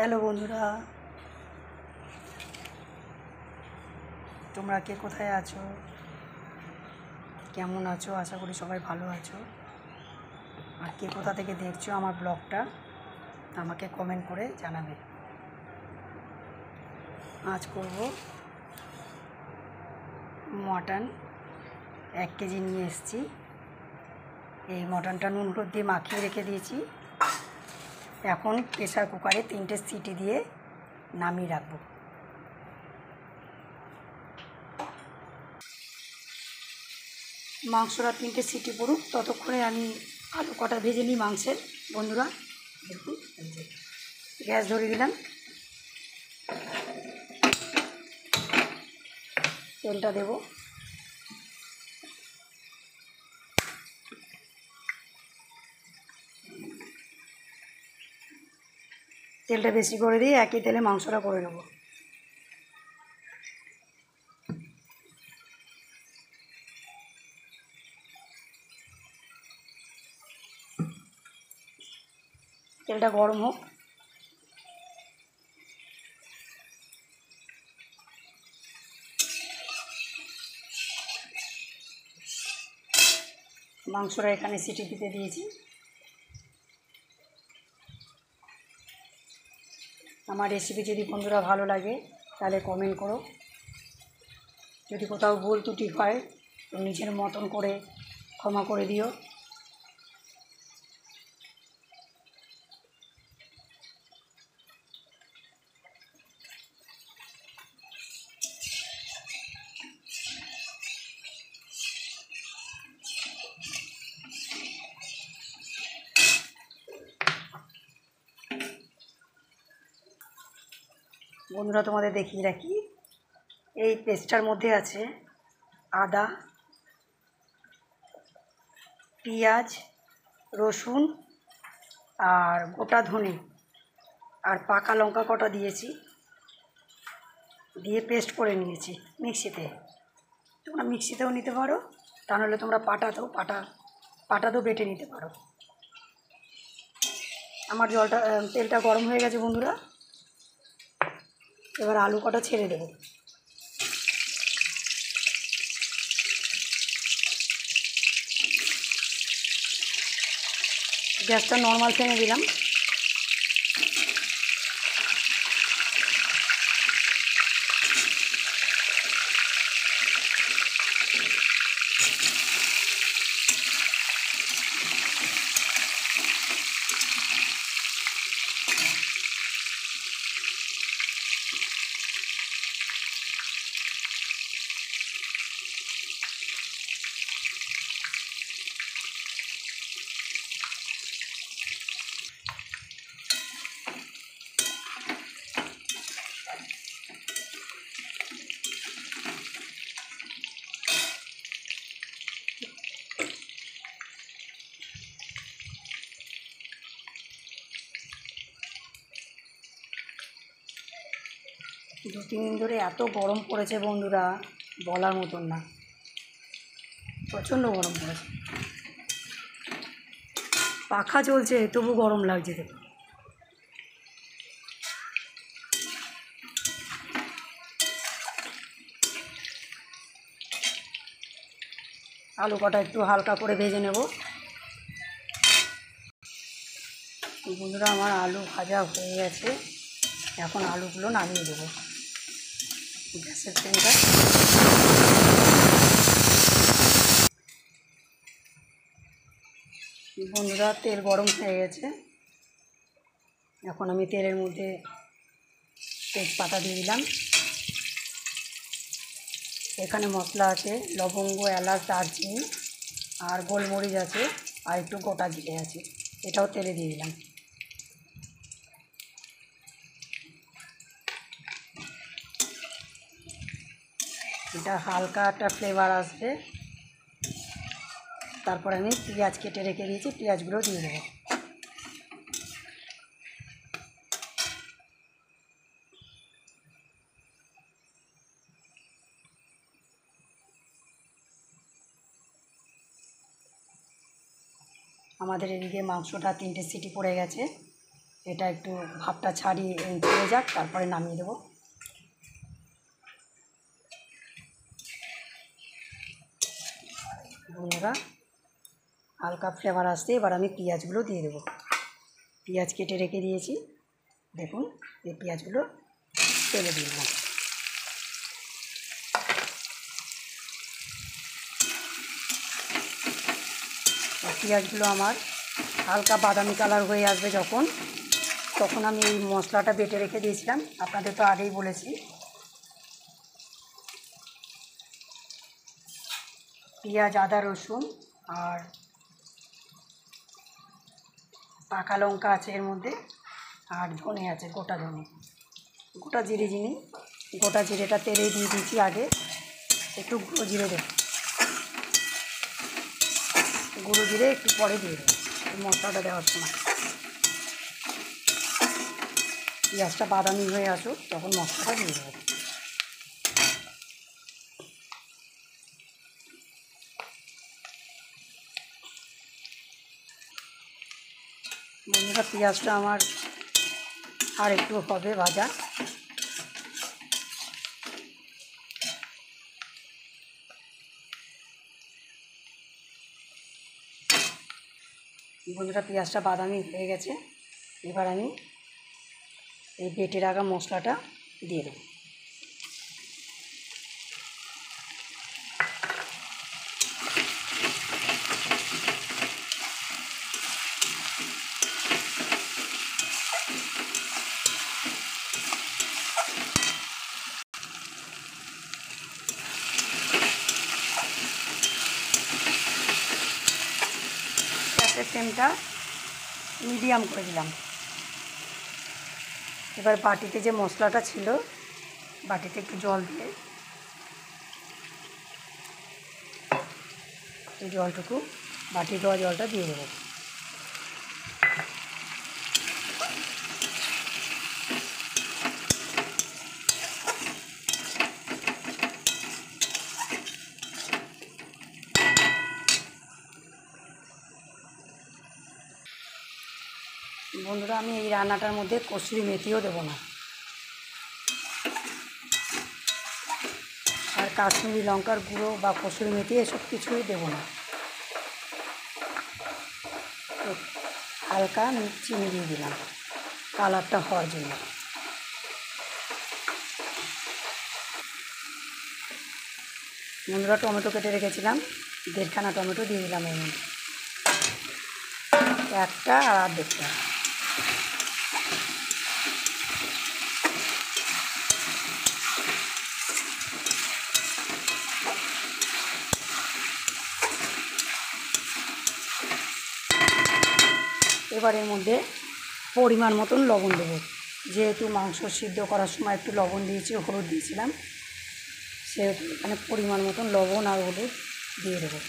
Hello বন্ধুরা, তোমরা কে কোথায় আছো, কেমন আছো? আশা করি সবাই ভালো আছো। আর কে কোথা থেকে দেখছো আমার ব্লগটা আমাকে কমেন্ট করে জানাবে। আজ করব মটন, 1 কেজি নিয়ে এসেছি। এই মটনটা নুন হলুদ দিয়ে মাখিয়ে রেখে দিয়েছি। এখন প্রেসার কুকারে 3টে সিটি দিয়ে নামিয়ে রাখবো। মাংসটা 3টে সিটি পড়ুক, ততক্ষণে আমি আলু কটা ভেজে নিই মাংসের। বন্ধুরা দেখুন, গ্যাস ধরিয়ে দিলাম, তেলটা দেব। তেলটা বেশি করে দিয়ে একই তেলে মাংসটা করে নেব। তেলটা গরম হোক। মাংসটা এখানে সিটি দিতে দিয়েছি। আমার রেসিপি যদি বন্ধুরা ভালো লাগে তাহলে কমেন্ট করো। যদি কোথাও ভুল ত্রুটি হয় তো নিজের মতন করে ক্ষমা করে দিও। বন্ধুরা তোমাদের দেখিয়ে রাখি, এই পেস্টটার মধ্যে আছে আদা, পেঁয়াজ, রসুন আর গোটা ধনে আর পাকা লঙ্কা কটা দিয়েছি, দিয়ে পেস্ট করে নিয়েছি মিক্সিতে। তোমরা মিক্সিতেও নিতে পারো, তা নাহলে তোমরা পাটাতেও বেটে নিতে পারো। আমার তেলটা গরম হয়ে গেছে বন্ধুরা, এবার আলু কটা ছেড়ে দেবো। গ্যাসটা নর্মাল ফ্লেমে দিলাম। দু 3 দিন ধরে এত গরম পড়েছে বন্ধুরা, বলার মতন না, প্রচণ্ড গরম পড়েছে। পাখা চলছে তবু গরম লাগছে। দেখো আলু কটা একটু হালকা করে ভেজে নেব। বন্ধুরা আমার আলু ভাজা হয়ে গেছে, এখন আলুগুলো নামিয়ে দেবো। গ্যাসের ফ্লেমটা বন্ধুরা, তেল গরম হয়ে গেছে। এখন আমি তেলের মধ্যে তেজপাতা দিয়ে দিলাম। এখানে মশলা আছে লবঙ্গ, এলাচ, দারচিনি আর গোলমরিচ আছে, আর একটু গোটা জিরে আছে, এটাও তেলে দিয়ে দিলাম। এটা হালকা একটা ফ্লেভার আসবে। তারপর আমি পেঁয়াজ কেটে রেখে দিয়েছি, পেঁয়াজগুলো দিয়ে দেবো। আমাদের এদিকে মাংসটা 3টে সিটি পড়ে গেছে, এটা একটু ভাপটা ছাড়িয়ে চলে যাক, তারপরে নামিয়ে দেবো। বন্ধুরা হালকা ফ্লেভার আসতে এবার আমি পেঁয়াজগুলো দিয়ে দেবো। পেঁয়াজ কেটে রেখে দিয়েছি, দেখুন এই পেঁয়াজগুলো তেলে দিয়ে দিলাম। পেঁয়াজগুলো আমার হালকা বাদামি কালার হয়ে আসবে যখন, তখন আমি এই মশলাটা বেটে রেখে দিয়েছিলাম, আপনাদের তো আগেই বলেছি। পেঁয়াজ, আদা, রসুন আর পাকা লঙ্কা আছে এর মধ্যে, আর ধনে আছে, গোটা ধনে, গোটা জিরে যিনি, গোটা জিরেটা তেলে দিয়ে দিয়েছি আগে। একটু গুঁড়ো জিরে দেব, গুঁড়ো জিরে একটু পরে দিয়ে দেবো মশলাটা দেওয়ার সময়। পেঁয়াজটা বাদামি হয়ে আসুক তখন মশলাটা দিয়ে দেবো। বন্ধুরা পেঁয়াজটা আমার আর একটু হবে ভাজা। বন্ধুরা পেঁয়াজটা বাদামি হয়ে গেছে, এবার আমি এই বেটে রাখা মশলাটা দিয়ে দেবো। গ্যাসের ফ্লেমটা মিডিয়াম করে দিলাম। এবার বাটিতে যে মশলাটা ছিল, বাটিতে একটু জল দিয়ে এই জলটুকু, বাটি দেওয়া জলটা দিয়ে দেবো। বন্ধুরা আমি এই রান্নাটার মধ্যে কসুরি মেথিও দেবো না, আর কাশ্মীরি লঙ্কার গুঁড়ো বা কসুরি মেথি এসব কিছুই দেবো না। হালকা চিনি দিয়ে দিলাম কালারটা হওয়ার জন্য। বন্ধুরা টমেটো কেটে রেখেছিলাম, 1.5খানা টমেটো দিয়ে দিলাম এর মধ্যে, একটা আর অর্ধেকটা। এবার এর মধ্যে পরিমাণ মতন লবণ দেবো, যেহেতু মাংস সিদ্ধ করার সময় একটু লবণ দিয়েছি, হলুদ দিয়েছিলাম, সেহেতু এখানে পরিমাণ মতন লবণ আর হলুদ দিয়ে দেবো।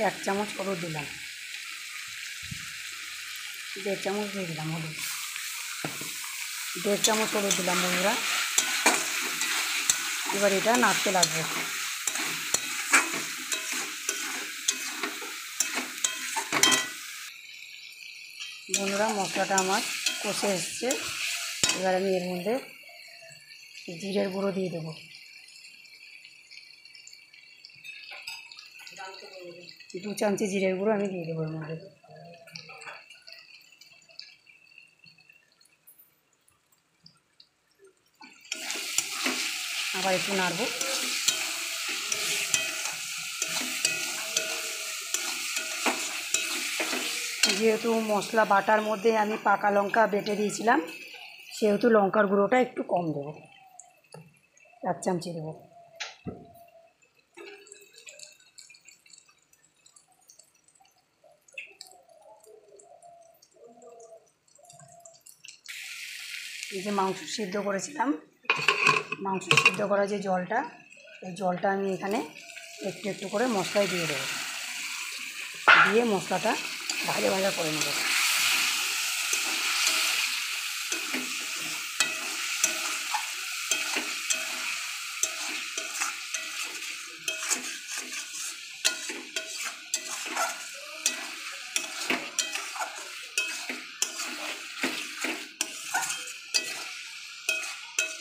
এক চামচ হলুদ দিলাম, 1.5 চামচ দিয়ে দিলাম হলুদ, 1.5 চামচ হলুদ দিলাম। বন্ধুরা এবার এটা নাড়তে লাগবে। বন্ধুরা মশলাটা আমার কষে এসছে, এবার আমি এর মধ্যে জিরের গুঁড়ো দিয়ে দেবো। 2 চামচি জিরের গুঁড়ো আমি দিয়ে দেবো এর মধ্যে। আবার একটু নাড়ব। যেহেতু মশলা বাটার মধ্যে আমি পাকা লঙ্কা বেটে দিয়েছিলাম, সেহেতু লঙ্কার গুঁড়োটা একটু কম দেবো, 1 চামচি দেবো। এই যে মাংস সিদ্ধ করেছিলাম মাংস সিদ্ধ করা যে জলটা, এই জলটা আমি এখানে একটু একটু করে মশলায় দিয়ে দেবো, দিয়ে মশলাটা ভাজা ভাজা করে নেব।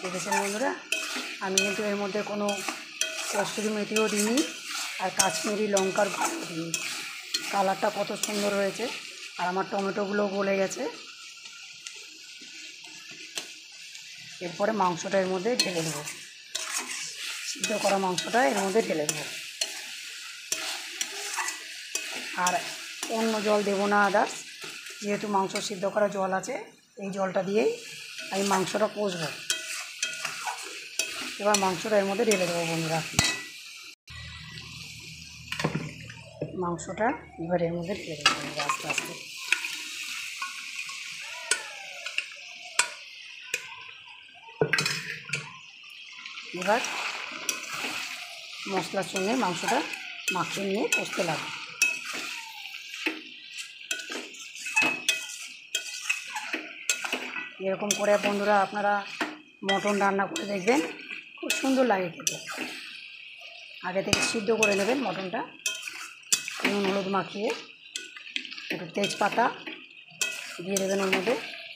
দেখেছেন বন্ধুরা, আমি কিন্তু এর মধ্যে কোনো কসুরি মেথিও দিইনি আর কাশ্মীরি লঙ্কার গুঁড়ো দিইনি। কালারটা কত সুন্দর হয়েছে, আর আমার টমেটোগুলো গলে গেছে। এরপরে মাংসটা এর মধ্যে ঢেলে দেবো, সিদ্ধ করা মাংসটা এর মধ্যে ঢেলে দেবো। আর অন্য জল দেবো না আদার্স, যেহেতু মাংস সিদ্ধ করা জল আছে, এই জলটা দিয়েই আমি মাংসটা কষবো। এবার মাংসটা এর মধ্যে ঢেলে দেবো বন্ধুরা, মাংসটা এবার এর মধ্যে ঢেলে দেবো বন্ধুরা আস্তে আস্তে। এবার মশলার সঙ্গে মাংসটা মাখিয়ে নিয়ে কষতে লাগবে। এরকম করে বন্ধুরা আপনারা মটন রান্না করে দেখবেন, খুব সুন্দর লাগে খেতে। আগে থেকে সিদ্ধ করে নেবেন মটনটা, নুন হলুদ মাখিয়ে, একটু তেজপাতা দিয়ে দেবেন ওর মধ্যে,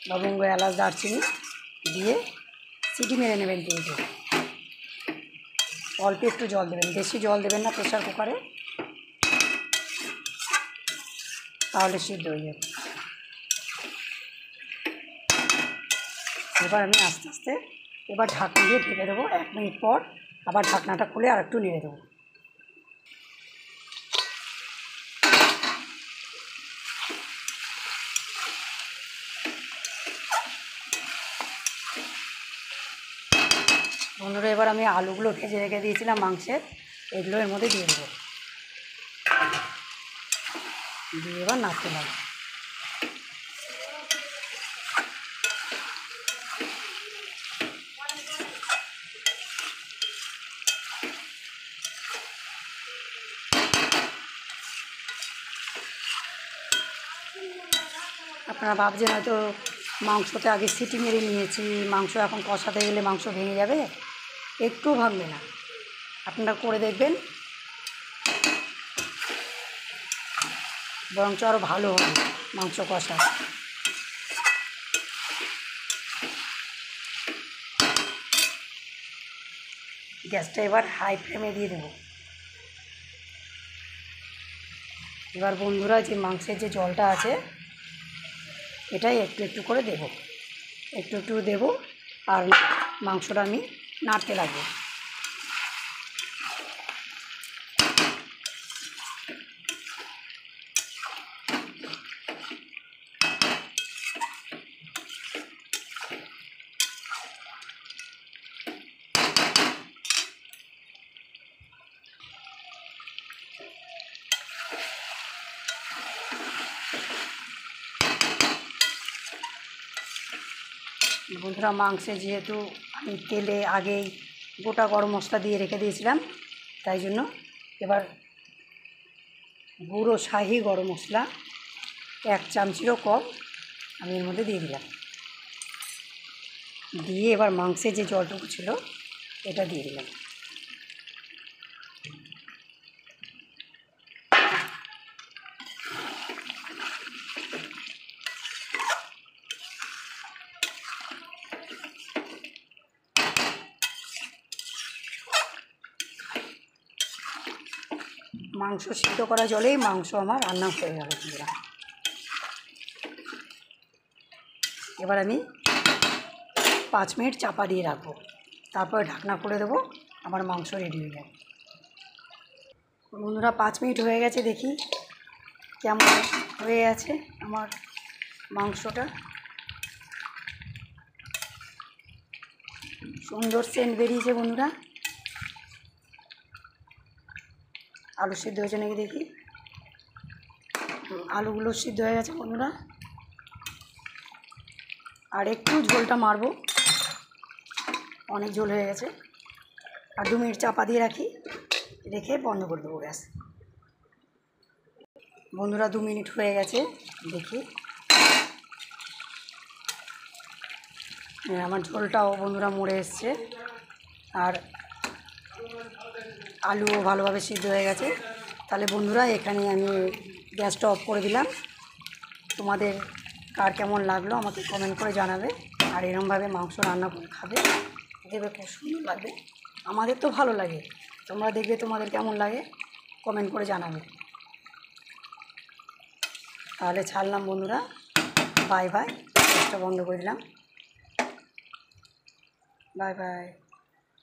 লবঙ্গ এলাচ দারচিনি দিয়ে সিটি মেরে নেবেন 3টে। অল্প একটু জল দেবেন, বেশি জল দেবেন না প্রেসার কুকারে, তাহলে সিদ্ধ হয়ে যাবে। এবার আমি আস্তে আস্তে এবার ঢাকনা দিয়ে ঢেকে দেবো। 1 মিনিট পর আবার ঢাকনাটা খুলে আর একটু নেড়ে দেবো। বন্ধুরা, এবার আমি আলুগুলো ভেজে রেখে দিয়েছিলাম মাংসের, এগুলো এর মধ্যে দিয়ে দেবো, দিয়ে এবার নাড়তে লাগবে। আপনারা ভাবছেন হয়তো মাংসতে আগে সিটি মেরে নিয়েছি, মাংস এখন কষাতে গেলে মাংস ভেঙে যাবে। একটুও ভাঙবে না, আপনারা করে দেখবেন, বরঞ্চ আরও ভালো হবে মাংস কষা। গ্যাসটা এবার হাই ফ্লেমে দিয়ে দেবো। এবার বন্ধুরা, যে মাংসের যে জলটা আছে এটাই একটু একটু করে দেবো, একটু একটু দেবো, আর মাংসটা আমি নাড়তে লাগবো। বন্ধুরা, মাংসে যেহেতু আমি তেলে আগেই গোটা গরম মশলা দিয়ে রেখে দিয়েছিলাম, তাই জন্য এবার গুঁড়ো শাহি গরম মশলা 1 চামচেরও কম আমি এর মধ্যে দিয়ে দিলাম। দিয়ে এবার মাংসের যে জলটুকু ছিল এটা দিয়ে দিলাম। মাংস সিদ্ধ করা জলেই মাংস আমার রান্না হয়ে গেল বন্ধুরা। এবার আমি 5 মিনিট চাপা দিয়ে রাখবো, তারপরে ঢাকনা খুলে দেবো, আমার মাংস রেডি হয়ে যাবে। বন্ধুরা, 5 মিনিট হয়ে গেছে, দেখি কেমন হয়ে আছে আমার মাংসটা। সুন্দর সেন্ট বেরিয়েছে বন্ধুরা। আলু সিদ্ধ হয়েছে নাকি দেখি। আলুগুলো সিদ্ধ হয়ে গেছে বন্ধুরা। আর একটু ঝোলটা মারবো, অনেক ঝোল হয়ে গেছে। আর 2 মিনিট চাপা দিয়ে রাখি, রেখে বন্ধ করে দেবো গ্যাস। বন্ধুরা 2 মিনিট হয়ে গেছে, দেখি। আমার ঝোলটাও বন্ধুরা মরে এসছে, আর আলুও ভালোভাবে সিদ্ধ হয়ে গেছে। তাহলে বন্ধুরা এখানে আমি গ্যাসটা অফ করে দিলাম। তোমাদের কার কেমন লাগলো আমাকে কমেন্ট করে জানাবে। আর এরমভাবে মাংস রান্না করে খাবে, দেখবে খুব সুন্দর লাগবে। আমাদের তো ভালো লাগে, তোমরা দেখবে তোমাদের কেমন লাগে, কমেন্ট করে জানাবে। তাহলে ছাড়লাম বন্ধুরা, বাই বাই। গ্যাসটা বন্ধ করে দিলাম, বাই বাই।